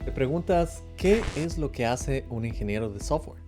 Te preguntas, ¿qué es lo que hace un ingeniero de software?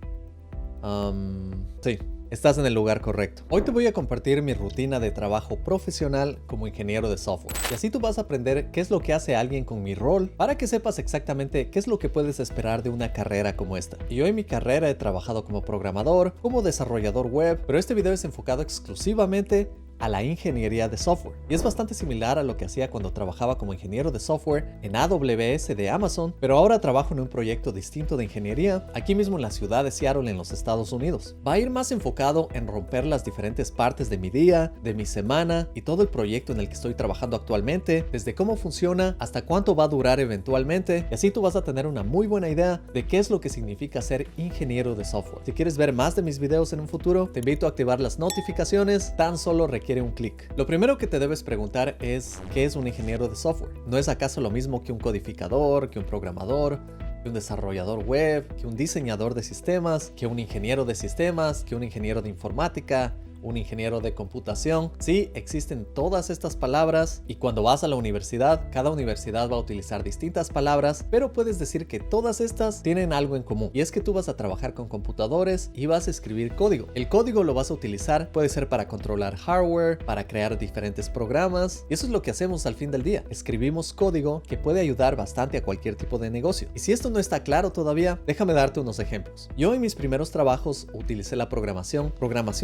Sí, estás en el lugar correcto. Hoy te voy a compartir mi rutina de trabajo profesional como ingeniero de software. Y así tú vas a aprender qué es lo que hace alguien con mi rol para que sepas exactamente qué es lo que puedes esperar de una carrera como esta. Y yo en mi carrera he trabajado como programador, como desarrollador web, pero este video es enfocado exclusivamente a la ingeniería de software. Y es bastante similar a lo que hacía cuando trabajaba como ingeniero de software en AWS de Amazon, pero ahora trabajo en un proyecto distinto de ingeniería aquí mismo en la ciudad de Seattle en los Estados Unidos. Va a ir más enfocado en romper las diferentes partes de mi día, de mi semana y todo el proyecto en el que estoy trabajando actualmente, desde cómo funciona hasta cuánto va a durar eventualmente, y así tú vas a tener una muy buena idea de qué es lo que significa ser ingeniero de software. Si quieres ver más de mis videos en un futuro, te invito a activar las notificaciones, tan solo requiere un clic. Lo primero que te debes preguntar es ¿qué es un ingeniero de software? ¿No es acaso lo mismo que un codificador, que un programador, que un desarrollador web, que un diseñador de sistemas, que un ingeniero de sistemas, que un ingeniero de informática, un ingeniero de computación? Sí, existen todas estas palabras y cuando vas a la universidad, cada universidad va a utilizar distintas palabras, pero puedes decir que todas estas tienen algo en común, y es que tú vas a trabajar con computadores y vas a escribir código. El código lo vas a utilizar, puede ser para controlar hardware, para crear diferentes programas, y eso es lo que hacemos al fin del día. Escribimos código que puede ayudar bastante a cualquier tipo de negocio. Y si esto no está claro todavía, déjame darte unos ejemplos. Yo en mis primeros trabajos utilicé la programación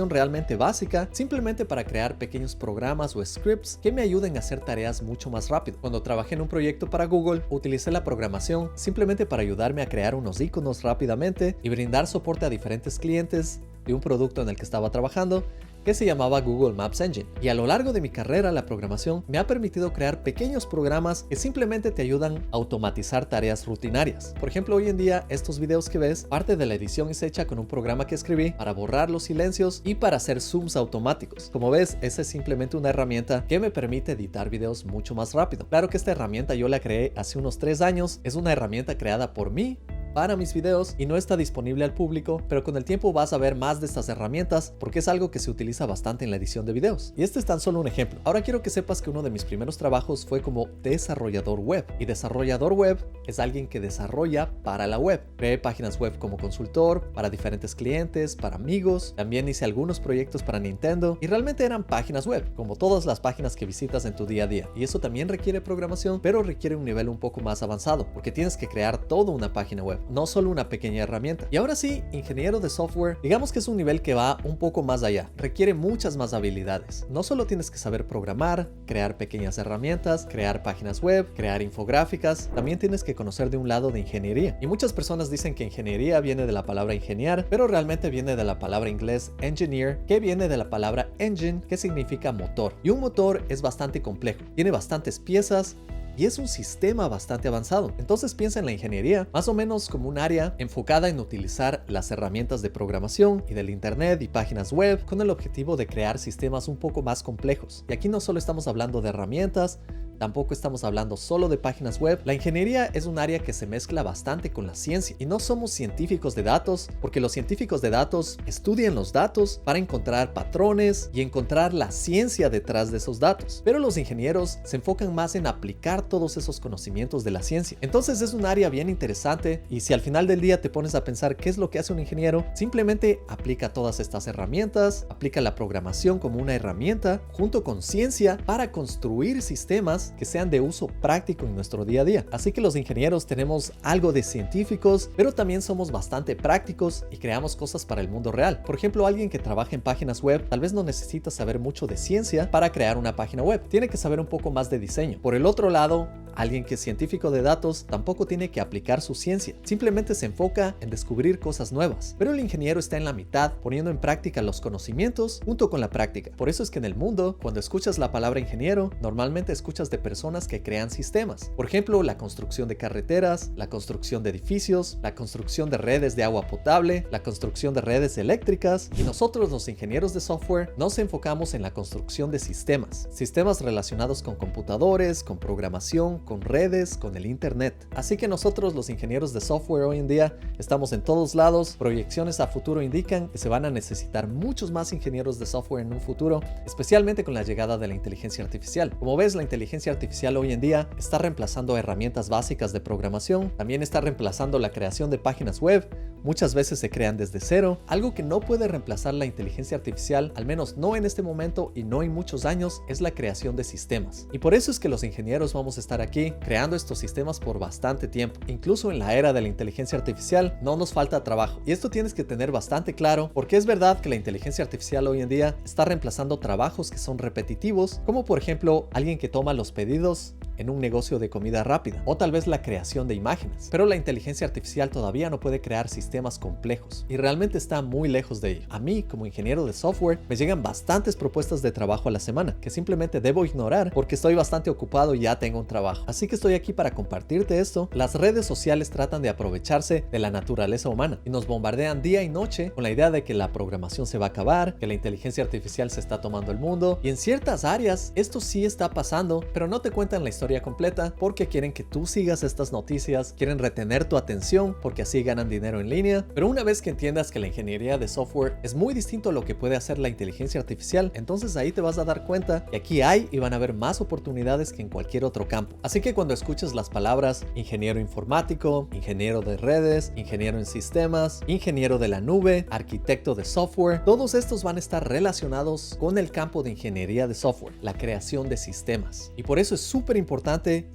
realmente básica, simplemente para crear pequeños programas o scripts que me ayuden a hacer tareas mucho más rápido. Cuando trabajé en un proyecto para Google, utilicé la programación simplemente para ayudarme a crear unos iconos rápidamente y brindar soporte a diferentes clientes de un producto en el que estaba trabajando, que se llamaba Google Maps Engine. Y a lo largo de mi carrera, la programación me ha permitido crear pequeños programas que simplemente te ayudan a automatizar tareas rutinarias. Por ejemplo, hoy en día, estos videos que ves, parte de la edición es hecha con un programa que escribí para borrar los silencios y para hacer zooms automáticos. Como ves, esa es simplemente una herramienta que me permite editar videos mucho más rápido. Claro que esta herramienta yo la creé hace unos 3 años. Es una herramienta creada por mí para mis videos y no está disponible al público, pero con el tiempo vas a ver más de estas herramientas porque es algo que se utiliza bastante en la edición de videos. Y este es tan solo un ejemplo. Ahora quiero que sepas que uno de mis primeros trabajos fue como desarrollador web. Y desarrollador web es alguien que desarrolla para la web. Creé páginas web como consultor para diferentes clientes, para amigos. También hice algunos proyectos para Nintendo y realmente eran páginas web, como todas las páginas que visitas en tu día a día. Y eso también requiere programación, pero requiere un nivel un poco más avanzado porque tienes que crear toda una página web, no solo una pequeña herramienta. Y ahora sí, ingeniero de software, digamos que es un nivel que va un poco más allá, requiere muchas más habilidades. No solo tienes que saber programar, crear pequeñas herramientas, crear páginas web, crear infográficas, también tienes que conocer de un lado de ingeniería. Y muchas personas dicen que ingeniería viene de la palabra ingeniar, pero realmente viene de la palabra inglés engineer, que viene de la palabra engine, que significa motor. Y un motor es bastante complejo, tiene bastantes piezas y es un sistema bastante avanzado. Entonces piensa en la ingeniería más o menos como un área enfocada en utilizar las herramientas de programación y del internet y páginas web con el objetivo de crear sistemas un poco más complejos. Y aquí no solo estamos hablando de herramientas, tampoco estamos hablando solo de páginas web. La ingeniería es un área que se mezcla bastante con la ciencia y no somos científicos de datos porque los científicos de datos estudian los datos para encontrar patrones y encontrar la ciencia detrás de esos datos. Pero los ingenieros se enfocan más en aplicar todos esos conocimientos de la ciencia. Entonces es un área bien interesante y si al final del día te pones a pensar qué es lo que hace un ingeniero, simplemente aplica todas estas herramientas, aplica la programación como una herramienta junto con ciencia para construir sistemas que sean de uso práctico en nuestro día a día. Así que los ingenieros tenemos algo de científicos, pero también somos bastante prácticos y creamos cosas para el mundo real. Por ejemplo, alguien que trabaja en páginas web tal vez no necesita saber mucho de ciencia para crear una página web. Tiene que saber un poco más de diseño. Por el otro lado, alguien que es científico de datos tampoco tiene que aplicar su ciencia. Simplemente se enfoca en descubrir cosas nuevas. Pero el ingeniero está en la mitad, poniendo en práctica los conocimientos junto con la práctica. Por eso es que en el mundo, cuando escuchas la palabra ingeniero, normalmente escuchas de personas que crean sistemas. Por ejemplo, la construcción de carreteras, la construcción de edificios, la construcción de redes de agua potable, la construcción de redes eléctricas. Y nosotros, los ingenieros de software, nos enfocamos en la construcción de sistemas. Sistemas relacionados con computadores, con programación, con redes, con el internet. Así que nosotros, los ingenieros de software, hoy en día estamos en todos lados. Proyecciones a futuro indican que se van a necesitar muchos más ingenieros de software en un futuro, especialmente con la llegada de la inteligencia artificial. Como ves, la inteligencia inteligencia artificial hoy en día está reemplazando herramientas básicas de programación, también está reemplazando la creación de páginas web. Muchas veces se crean desde cero. Algo que no puede reemplazar la inteligencia artificial, al menos no en este momento y no en muchos años, es la creación de sistemas. Y por eso es que los ingenieros vamos a estar aquí creando estos sistemas por bastante tiempo. Incluso en la era de la inteligencia artificial no nos falta trabajo. Y esto tienes que tener bastante claro, porque es verdad que la inteligencia artificial hoy en día está reemplazando trabajos que son repetitivos, como por ejemplo alguien que toma los pedidos en un negocio de comida rápida, o tal vez la creación de imágenes. Pero la inteligencia artificial todavía no puede crear sistemas complejos y realmente está muy lejos de ello. A mí, como ingeniero de software, me llegan bastantes propuestas de trabajo a la semana que simplemente debo ignorar porque estoy bastante ocupado y ya tengo un trabajo. Así que estoy aquí para compartirte esto. Las redes sociales tratan de aprovecharse de la naturaleza humana y nos bombardean día y noche con la idea de que la programación se va a acabar, que la inteligencia artificial se está tomando el mundo, y en ciertas áreas esto sí está pasando, pero no te cuentan la historia completa porque quieren que tú sigas estas noticias, quieren retener tu atención porque así ganan dinero en línea. Pero una vez que entiendas que la ingeniería de software es muy distinto a lo que puede hacer la inteligencia artificial, entonces ahí te vas a dar cuenta que aquí hay y van a haber más oportunidades que en cualquier otro campo. Así que cuando escuches las palabras ingeniero informático, ingeniero de redes, ingeniero en sistemas, ingeniero de la nube, arquitecto de software, todos estos van a estar relacionados con el campo de ingeniería de software, la creación de sistemas. Y por eso es súper importante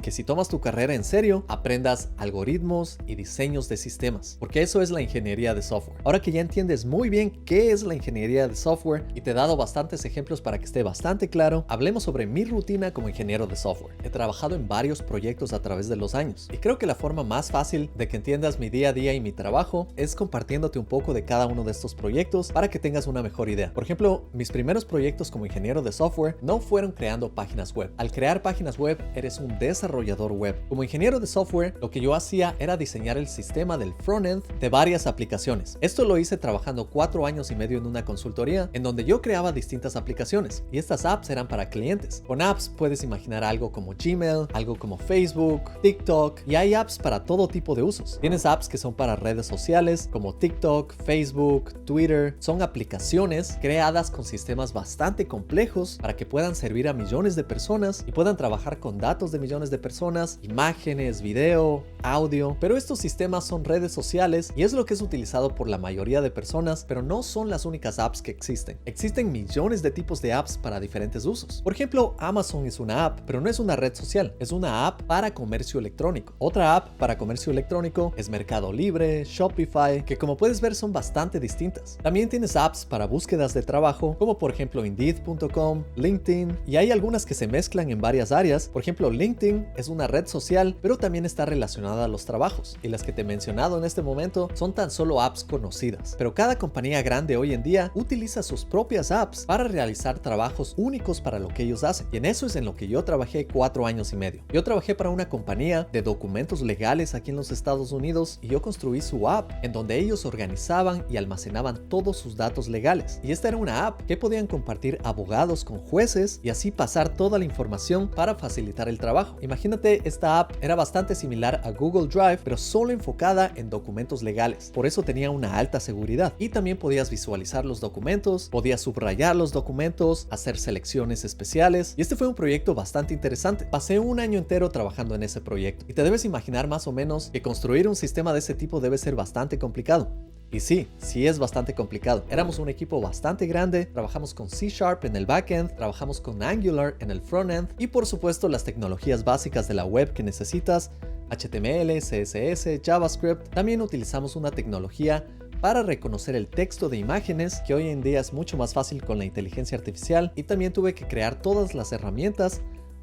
que si tomas tu carrera en serio, aprendas algoritmos y diseños de sistemas, porque eso es la ingeniería de software. Ahora que ya entiendes muy bien qué es la ingeniería de software y te he dado bastantes ejemplos para que esté bastante claro, hablemos sobre mi rutina como ingeniero de software. He trabajado en varios proyectos a través de los años y creo que la forma más fácil de que entiendas mi día a día y mi trabajo es compartiéndote un poco de cada uno de estos proyectos para que tengas una mejor idea. Por ejemplo, mis primeros proyectos como ingeniero de software no fueron creando páginas web. Al crear páginas web, eres un desarrollador web. Como ingeniero de software, lo que yo hacía era diseñar el sistema del frontend de varias aplicaciones. Esto lo hice trabajando 4 años y medio en una consultoría en donde yo creaba distintas aplicaciones y estas apps eran para clientes. Con apps puedes imaginar algo como Gmail, algo como Facebook, TikTok, y hay apps para todo tipo de usos. Tienes apps que son para redes sociales como TikTok, Facebook, Twitter. Son aplicaciones creadas con sistemas bastante complejos para que puedan servir a millones de personas y puedan trabajar con datos de millones de personas, imágenes, video, audio. Pero estos sistemas son redes sociales y es lo que es utilizado por la mayoría de personas, pero no son las únicas apps que existen. Existen millones de tipos de apps para diferentes usos. Por ejemplo, Amazon es una app, pero no es una red social, es una app para comercio electrónico. Otra app para comercio electrónico es Mercado Libre, Shopify, que como puedes ver son bastante distintas. También tienes apps para búsquedas de trabajo, como por ejemplo Indeed.com, LinkedIn, y hay algunas que se mezclan en varias áreas. Por ejemplo, LinkedIn es una red social, pero también está relacionada a los trabajos, y las que te he mencionado en este momento son tan solo apps conocidas. Pero cada compañía grande hoy en día utiliza sus propias apps para realizar trabajos únicos para lo que ellos hacen, y en eso es en lo que yo trabajé 4 años y medio. Yo trabajé para una compañía de documentos legales aquí en los Estados Unidos y yo construí su app en donde ellos organizaban y almacenaban todos sus datos legales. Y esta era una app que podían compartir abogados con jueces y así pasar toda la información para facilitar el trabajo. Imagínate, esta app era bastante similar a Google Drive, pero solo enfocada en documentos legales. Por eso tenía una alta seguridad. Y también podías visualizar los documentos, podías subrayar los documentos, hacer selecciones especiales. Y este fue un proyecto bastante interesante. Pasé un año entero trabajando en ese proyecto. Y te debes imaginar más o menos que construir un sistema de ese tipo debe ser bastante complicado. Y sí es bastante complicado. Éramos un equipo bastante grande, trabajamos con C# en el backend, trabajamos con Angular en el frontend y por supuesto las tecnologías básicas de la web que necesitas, HTML, CSS, JavaScript. También utilizamos una tecnología para reconocer el texto de imágenes que hoy en día es mucho más fácil con la inteligencia artificial, y también tuve que crear todas las herramientas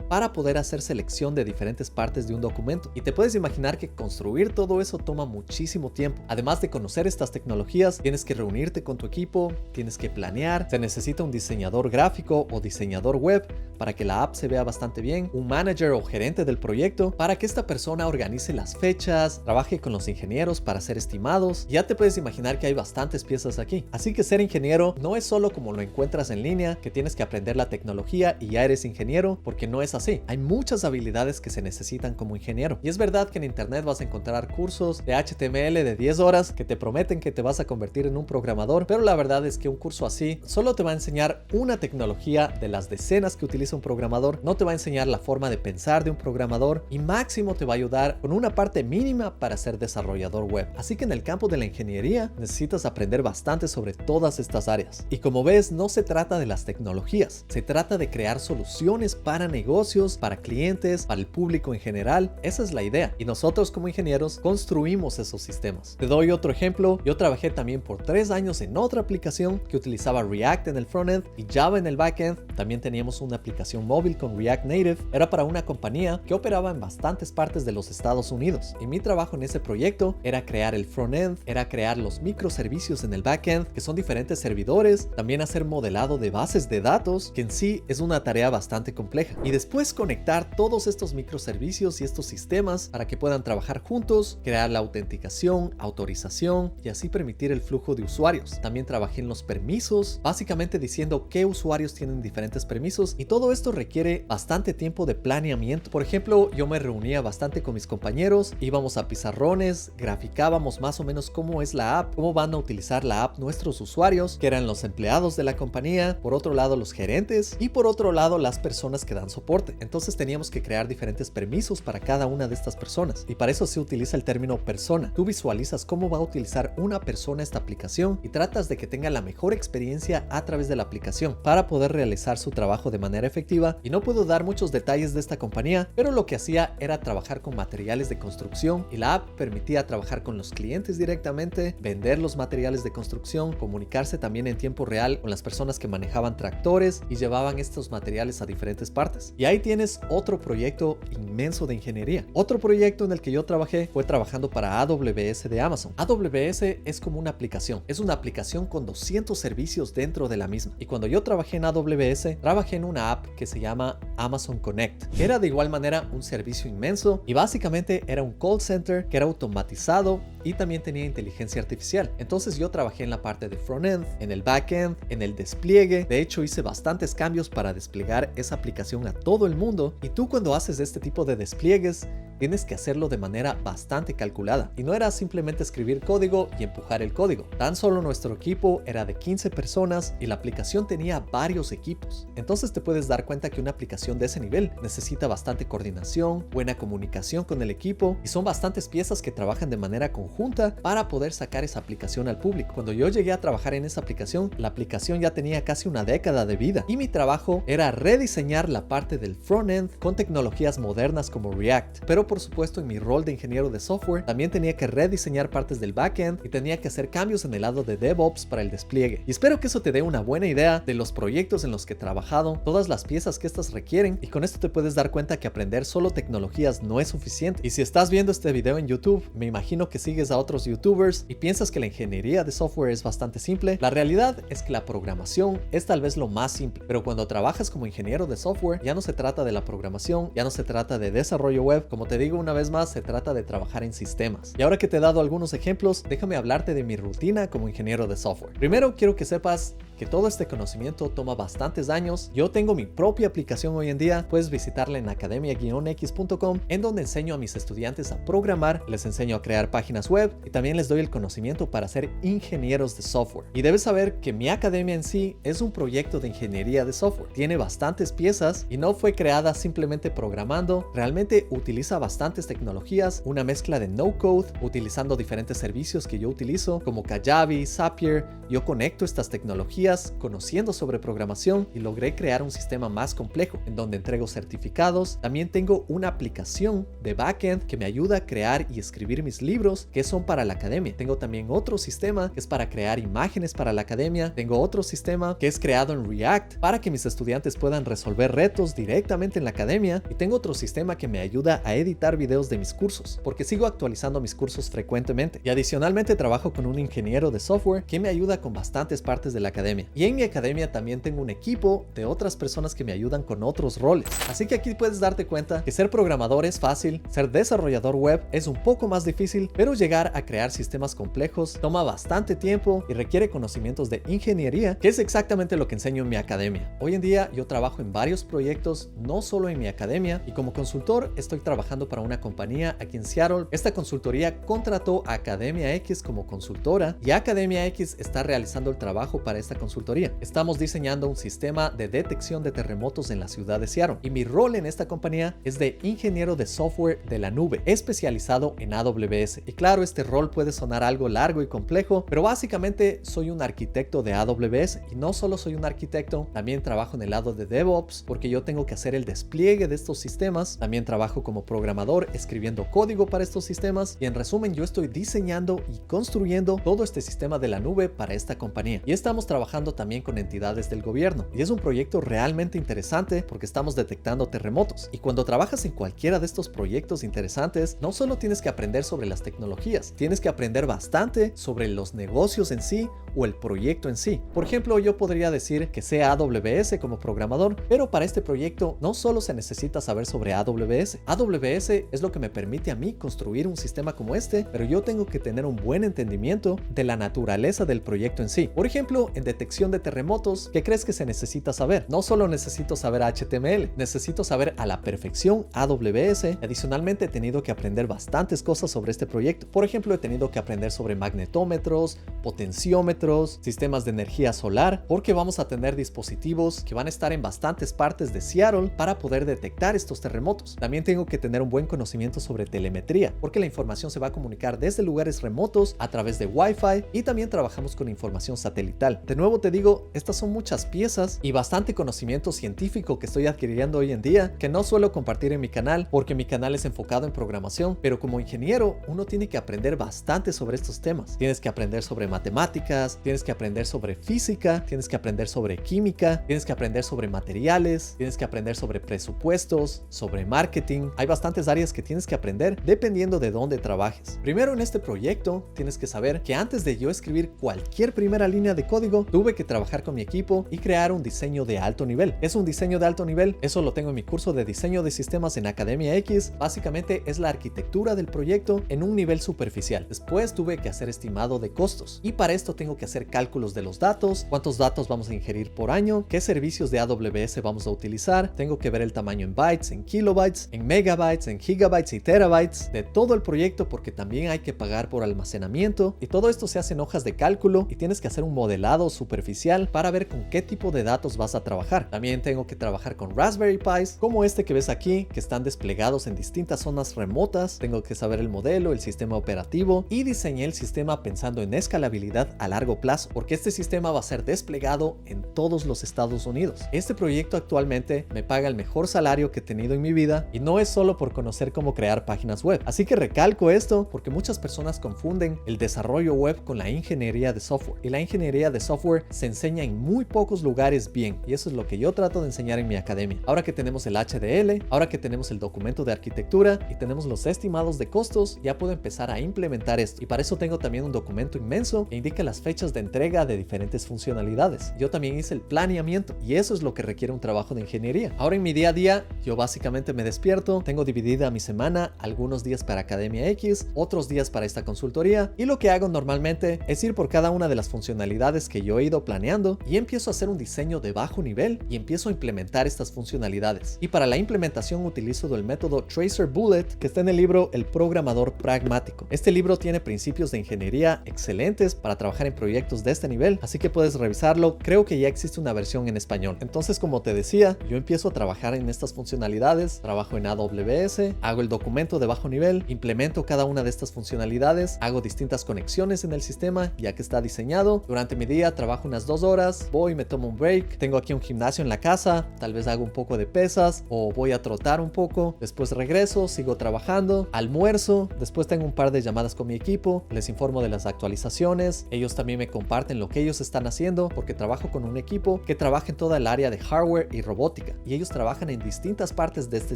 para poder hacer selección de diferentes partes de un documento. Y te puedes imaginar que construir todo eso toma muchísimo tiempo. Además de conocer estas tecnologías, tienes que reunirte con tu equipo, tienes que planear, se necesita un diseñador gráfico o diseñador web para que la app se vea bastante bien, un manager o gerente del proyecto para que esta persona organice las fechas, trabaje con los ingenieros para hacer estimados. Ya te puedes imaginar que hay bastantes piezas aquí. Así que ser ingeniero no es solo como lo encuentras en línea, que tienes que aprender la tecnología y ya eres ingeniero, porque no es así. Hay muchas habilidades que se necesitan como ingeniero. Y es verdad que en internet vas a encontrar cursos de HTML de 10 horas que te prometen que te vas a convertir en un programador, pero la verdad es que un curso así solo te va a enseñar una tecnología de las decenas que utiliza un programador, no te va a enseñar la forma de pensar de un programador y máximo te va a ayudar con una parte mínima para ser desarrollador web. Así que en el campo de la ingeniería necesitas aprender bastante sobre todas estas áreas. Y como ves, no se trata de las tecnologías, se trata de crear soluciones para negocios, para clientes, para el público en general. Esa es la idea. Y nosotros como ingenieros construimos esos sistemas. Te doy otro ejemplo. Yo trabajé también por 3 años en otra aplicación que utilizaba React en el frontend y Java en el backend. También teníamos una aplicación móvil con React Native. Era para una compañía que operaba en bastantes partes de los Estados Unidos. Y mi trabajo en ese proyecto era crear el frontend, era crear los microservicios en el backend, que son diferentes servidores, también hacer modelado de bases de datos, que en sí es una tarea bastante compleja. Y después conectar todos estos microservicios y estos sistemas para que puedan trabajar juntos, crear la autenticación, autorización y así permitir el flujo de usuarios. También trabajé en los permisos, básicamente diciendo qué usuarios tienen diferentes permisos, y todo esto requiere bastante tiempo de planeamiento. Por ejemplo, yo me reunía bastante con mis compañeros, íbamos a pizarrones, graficábamos más o menos cómo es la app, cómo van a utilizar la app nuestros usuarios, que eran los empleados de la compañía, por otro lado los gerentes y por otro lado las personas que dan soporte. Entonces teníamos que crear diferentes permisos para cada una de estas personas, y para eso se utiliza el término persona. Tú visualizas cómo va a utilizar una persona esta aplicación y tratas de que tenga la mejor experiencia a través de la aplicación para poder realizar su trabajo de manera efectiva. Y no puedo dar muchos detalles de esta compañía, pero lo que hacía era trabajar con materiales de construcción, y la app permitía trabajar con los clientes directamente, vender los materiales de construcción, comunicarse también en tiempo real con las personas que manejaban tractores y llevaban estos materiales a diferentes partes. Y ahí tienes otro proyecto inmenso de ingeniería. Otro proyecto en el que yo trabajé fue trabajando para AWS de Amazon. AWS es como una aplicación. Es una aplicación con 200 servicios dentro de la misma. Y cuando yo trabajé en AWS, trabajé en una app que se llama Amazon Connect, que era de igual manera un servicio inmenso y básicamente era un call center que era automatizado y también tenía inteligencia artificial. Entonces yo trabajé en la parte de frontend, en el backend, en el despliegue. De hecho, hice bastantes cambios para desplegar esa aplicación a todo el mundo. Y tú, cuando haces este tipo de despliegues, tienes que hacerlo de manera bastante calculada. Y no era simplemente escribir código y empujar el código. Tan solo nuestro equipo era de 15 personas y la aplicación tenía varios equipos. Entonces te puedes dar cuenta que una aplicación de ese nivel necesita bastante coordinación, buena comunicación con el equipo, y son bastantes piezas que trabajan de manera conjunta para poder sacar esa aplicación al público. Cuando yo llegué a trabajar en esa aplicación, la aplicación ya tenía casi una década de vida y mi trabajo era rediseñar la parte del frontend con tecnologías modernas como React. Pero por supuesto, en mi rol de ingeniero de software también tenía que rediseñar partes del backend y tenía que hacer cambios en el lado de DevOps para el despliegue. Y espero que eso te dé una buena idea de los proyectos en los que he trabajado, todas las piezas que estas requieren, y con esto te puedes dar cuenta que aprender solo tecnologías no es suficiente. Y si estás viendo este video en YouTube, me imagino que sigues a otros YouTubers y piensas que la ingeniería de software es bastante simple. La realidad es que la programación es tal vez lo más simple, pero cuando trabajas como ingeniero de software ya no se trata de la programación, ya no se trata de desarrollo web. Como te digo una vez más, se trata de trabajar en sistemas. Y ahora que te he dado algunos ejemplos, déjame hablarte de mi rutina como ingeniero de software. Primero, quiero que sepas que todo este conocimiento toma bastantes años. Yo tengo mi propia aplicación hoy en día. Puedes visitarla en academia-x.com, en donde enseño a mis estudiantes a programar, les enseño a crear páginas web y también les doy el conocimiento para ser ingenieros de software. Y debes saber que mi academia en sí es un proyecto de ingeniería de software. Tiene bastantes piezas y no fue creada simplemente programando. Realmente utiliza bastantes tecnologías, una mezcla de no-code, utilizando diferentes servicios que yo utilizo como Kajabi, Zapier. Yo conecto estas tecnologías conociendo sobre programación y logré crear un sistema más complejo en donde entrego certificados. También tengo una aplicación de backend que me ayuda a crear y escribir mis libros que son para la academia. Tengo también otro sistema que es para crear imágenes para la academia. Tengo otro sistema que es creado en React para que mis estudiantes puedan resolver retos directamente en la academia. Y tengo otro sistema que me ayuda a editar videos de mis cursos, porque sigo actualizando mis cursos frecuentemente. Y adicionalmente trabajo con un ingeniero de software que me ayuda con bastantes partes de la academia. academia. Y en mi academia también tengo un equipo de otras personas que me ayudan con otros roles. Así que aquí puedes darte cuenta que ser programador es fácil, ser desarrollador web es un poco más difícil, pero llegar a crear sistemas complejos toma bastante tiempo y requiere conocimientos de ingeniería, que es exactamente lo que enseño en mi academia. Hoy en día yo trabajo en varios proyectos, no solo en mi academia, y como consultor estoy trabajando para una compañía aquí en Seattle. Esta consultoría contrató a Academia X como consultora y Academia X está realizando el trabajo para esta consultoría. Estamos diseñando un sistema de detección de terremotos en la ciudad de Seattle y mi rol en esta compañía es de ingeniero de software de la nube, especializado en AWS. Y claro, este rol puede sonar algo largo y complejo, pero básicamente soy un arquitecto de AWS y no solo soy un arquitecto, también trabajo en el lado de DevOps porque yo tengo que hacer el despliegue de estos sistemas. También trabajo como programador escribiendo código para estos sistemas y en resumen yo estoy diseñando y construyendo todo este sistema de la nube para esta compañía. Y estamos trabajando también con entidades del gobierno y es un proyecto realmente interesante porque estamos detectando terremotos. Y cuando trabajas en cualquiera de estos proyectos interesantes, no solo tienes que aprender sobre las tecnologías, tienes que aprender bastante sobre los negocios en sí o el proyecto en sí. Por ejemplo, yo podría decir que sé AWS como programador, pero para este proyecto no solo se necesita saber sobre AWS. AWS es lo que me permite a mí construir un sistema como este, pero yo tengo que tener un buen entendimiento de la naturaleza del proyecto en sí. Por ejemplo, en detección de terremotos, ¿qué crees que se necesita saber? No solo necesito saber HTML, necesito saber a la perfección AWS. Adicionalmente, he tenido que aprender bastantes cosas sobre este proyecto. Por ejemplo, he tenido que aprender sobre magnetómetros, potenciómetros, sistemas de energía solar, porque vamos a tener dispositivos que van a estar en bastantes partes de Seattle para poder detectar estos terremotos. También tengo que tener un buen conocimiento sobre telemetría, porque la información se va a comunicar desde lugares remotos a través de Wi-Fi y también trabajamos con información satelital. De nuevo te digo, estas son muchas piezas y bastante conocimiento científico que estoy adquiriendo hoy en día, que no suelo compartir en mi canal porque mi canal es enfocado en programación, pero como ingeniero uno tiene que aprender bastante sobre estos temas. Tienes que aprender sobre matemáticas, tienes que aprender sobre física, tienes que aprender sobre química, tienes que aprender sobre materiales, tienes que aprender sobre presupuestos, sobre marketing. Hay bastantes áreas que tienes que aprender dependiendo de dónde trabajes. Primero, en este proyecto tienes que saber que antes de yo escribir cualquier primera línea de código, tuve que trabajar con mi equipo y crear un diseño de alto nivel. ¿Es un diseño de alto nivel? Eso lo tengo en mi curso de diseño de sistemas en Academia X. Básicamente es la arquitectura del proyecto en un nivel superficial. Después tuve que hacer estimado de costos y para esto tengo que hacer cálculos de los datos, cuántos datos vamos a ingerir por año, qué servicios de AWS vamos a utilizar, tengo que ver el tamaño en bytes, en kilobytes, en megabytes, en gigabytes y terabytes de todo el proyecto porque también hay que pagar por almacenamiento y todo esto se hace en hojas de cálculo y tienes que hacer un modelado superficial para ver con qué tipo de datos vas a trabajar. También tengo que trabajar con Raspberry Pis como este que ves aquí que están desplegados en distintas zonas remotas. Tengo que saber el modelo, el sistema operativo y diseñé el sistema pensando en escalabilidad a largo plazo porque este sistema va a ser desplegado en todos los Estados Unidos. Este proyecto actualmente me paga el mejor salario que he tenido en mi vida y no es solo por conocer cómo crear páginas web. Así que recalco esto porque muchas personas confunden el desarrollo web con la ingeniería de software y la ingeniería de software se enseña en muy pocos lugares bien y eso es lo que yo trato de enseñar en mi academia. Ahora que tenemos el HDL, ahora que tenemos el documento de arquitectura y tenemos los estimados de costos, ya puedo empezar a implementar esto y para eso tengo también un documento inmenso que indica las fechas de entrega de diferentes funcionalidades. Yo también hice el planeamiento y eso es lo que requiere un trabajo de ingeniería. Ahora en mi día a día yo básicamente me despierto, tengo dividida mi semana, algunos días para Academia X, otros días para esta consultoría y lo que hago normalmente es ir por cada una de las funcionalidades que yo he ido planeando y empiezo a hacer un diseño de bajo nivel y empiezo a implementar estas funcionalidades. Y para la implementación utilizo el método Tracer Bullet que está en el libro El Programador Pragmático. Este libro tiene principios de ingeniería excelentes para trabajar en proyectos de este nivel, así que puedes revisarlo. Creo que ya existe una versión en español. Entonces, como te decía, yo empiezo a trabajar en estas funcionalidades, trabajo en AWS, hago el documento de bajo nivel, implemento cada una de estas funcionalidades, hago distintas conexiones en el sistema ya que está diseñado. Durante mi día trabajo unas 2 horas, voy, me tomo un break, tengo aquí un gimnasio en la casa, tal vez hago un poco de pesas o voy a trotar un poco, después regreso, sigo trabajando, almuerzo, después tengo un par de llamadas con mi equipo, les informo de las actualizaciones, ellos también me comparten lo que ellos están haciendo porque trabajo con un equipo que trabaja en toda el área de hardware y robótica y ellos trabajan en distintas partes de este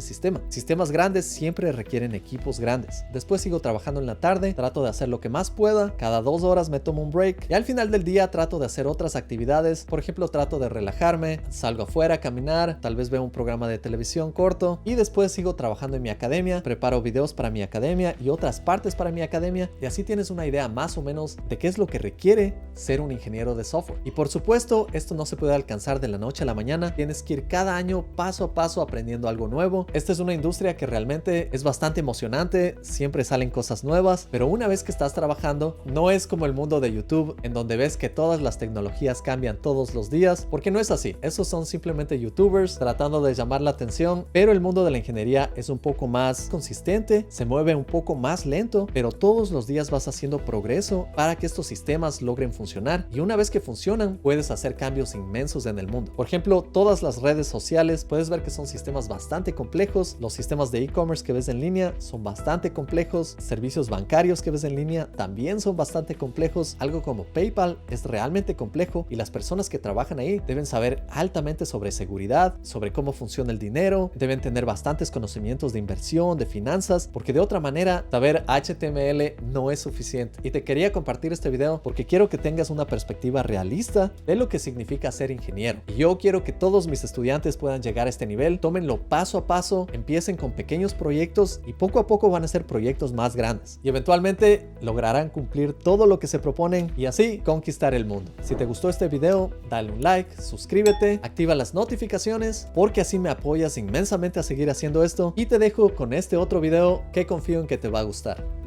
sistema. Sistemas grandes siempre requieren equipos grandes. Después sigo trabajando en la tarde, trato de hacer lo que más pueda, cada 2 horas me tomo un break y al final del día trato de hacer otras actividades. Por ejemplo, trato de relajarme, salgo afuera a caminar, tal vez veo un programa de televisión corto y después sigo trabajando en mi academia, preparo videos para mi academia y otras partes para mi academia, y así tienes una idea más o menos de qué es lo que requiere ser un ingeniero de software. Y por supuesto, esto no se puede alcanzar de la noche a la mañana. Tienes que ir cada año paso a paso aprendiendo algo nuevo. Esta es una industria que realmente es bastante emocionante, siempre salen cosas nuevas, pero una vez que estás trabajando, no es como el mundo de YouTube en donde ves que todas las tecnologías cambian todos los días, porque no es así. Esos son simplemente YouTubers tratando de llamar la atención, pero el mundo de la ingeniería es un poco más consistente, se mueve un poco más lento, pero todos los días vas haciendo progreso para que estos sistemas logren funcionar, y una vez que funcionan, puedes hacer cambios inmensos en el mundo. Por ejemplo, todas las redes sociales, puedes ver que son sistemas bastante complejos. Los sistemas de e-commerce que ves en línea son bastante complejos. Servicios bancarios que ves en línea también son bastante complejos. Algo como PayPal es realmente complejo y las personas que trabajan ahí deben saber altamente sobre seguridad, sobre cómo funciona el dinero, deben tener bastantes conocimientos de inversión, de finanzas, porque de otra manera saber HTML no es suficiente. Y te quería compartir este video porque quiero que tengas una perspectiva realista de lo que significa ser ingeniero. Y yo quiero que todos mis estudiantes puedan llegar a este nivel, tómenlo paso a paso, empiecen con pequeños proyectos y poco a poco van a ser proyectos más grandes. Y eventualmente lograrán cumplir todo lo que se proponen y así conquistar el mundo. Si te gustó este video, dale un like, suscríbete, activa las notificaciones porque así me apoyas inmensamente a seguir haciendo esto, y te dejo con este otro video que confío en que te va a gustar.